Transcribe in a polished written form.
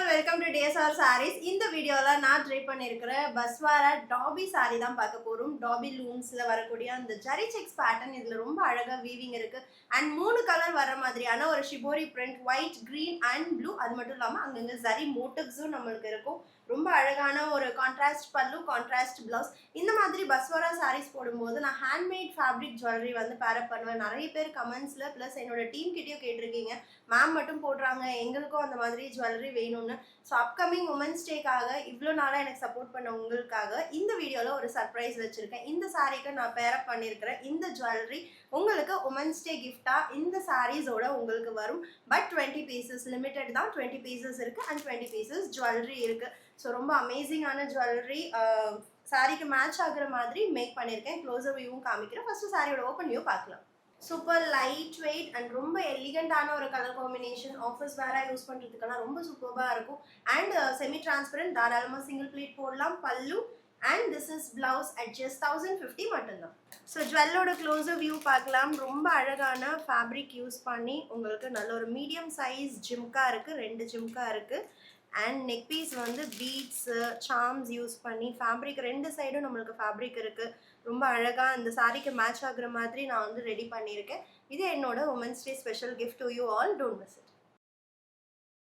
Welcome to DSR sarees. இந்த வீடியோல நான் ட்ரை பண்ணியிருக்கிற பஸ்வாரா டாபி saree தான் பார்க்க போறோம். டாபி லூம்ஸ்ல வரக்கூடிய அந்த ஜரி செக்ஸ் பேட்டர்ன் இதுல ரொம்ப அழகா வீவிங் இருக்கு. அண்ட் 3 கலர் வர மாதிரியான ஒரு shibori print white, green and blue. அது மட்டும் இல்லாம அங்கங்க ஜரி மோட்டிவ்ஸும் நம்மளுக்கு இருக்கும். ரொம்ப அழகான ஒரு கான்ட்ராஸ்ட் பல்லு, கான்ட்ராஸ்ட் பிளவுஸ். இந்த மாதிரி பஸ்வாரா சாரீஸ் போடும்போது நான் ஹேண்ட்மேட் ஃபேப்ரிக் ஜுவல்லரி வந்து பேரப் பண்ணுவேன். நிறைய பேர் கமெண்ட்ஸ்ல ப்ளஸ் என்னோட டீம் கிட்டயும் கேட்டிருக்கீங்க, மேம் மட்டும் போடுறாங்க, எங்களுக்கும் அந்த மாதிரி ஜுவல்லரி வேணும்னு. ஸோ அப்கமிங் உமன்ஸ் டேக்காக இவ்வளோ நாளாக எனக்கு சப்போர்ட் பண்ண உங்களுக்காக இந்த வீடியோவில் ஒரு சர்ப்ரைஸ் வச்சுருக்கேன். இந்த சாரீக்கு நான் பேரப் பண்ணியிருக்கிறேன் இந்த ஜுவல்லரி உங்களுக்கு உமன்ஸ் டே கிஃப்டாக இந்த சாரீஸோட உங்களுக்கு வரும். பட் 20 பீசஸ் லிமிட்டட் தான். 20 பீசஸ் இருக்குது அண்ட் 20 பீசஸ் ஜுவல்லரி இருக்குது. ஸோ ரொம்ப அமேசிங்கான ஜுவல்லரி சாரீக்கு மேட்ச் ஆகுற மாதிரி மேக் பண்ணியிருக்கேன். க்ளோஸர் வியூவும் காமிக்கிறேன். ஃபர்ஸ்ட் சாரியோட ஓப்பன் வியூ பார்க்கலாம். சூப்பர் லைட் வெயிட் அண்ட் ரொம்ப எலிகண்டான ஒரு கலர் காம்பினேஷன். ஆஃபீஸ் வேற யூஸ் பண்ணுறதுக்கெல்லாம் ரொம்ப சூப்பராக இருக்கும். அண்ட் செமி டிரான்ஸ்பரண்ட், தாராளமாக சிங்கிள் ப்ளீட் போடலாம். பல்லு and this is blouse at just 1050 மட்டும்தான். ஸோ ஜுவல்லோட க்ளோஸர் வியூ பார்க்கலாம். ரொம்ப அழகான ஃபேப்ரிக் யூஸ் பண்ணி உங்களுக்கு நல்ல ஒரு மீடியம் சைஸ் ஜிம்கா இருக்குது. 2 ஜிம்கா இருக்குது. அண்ட் நெக் பீஸ் வந்து பீட்ஸு சார்ம்ஸ் யூஸ் பண்ணி ஃபேப்ரிக் 2 சைடும் நம்மளுக்கு ஃபேப்ரிக் இருக்குது. ரொம்ப அழகாக இந்த சாரீக்கு மேட்ச் ஆகுற மாதிரி நான் வந்து ரெடி பண்ணியிருக்கேன். இது என்னோட women's day special gift to you all. Don't miss it.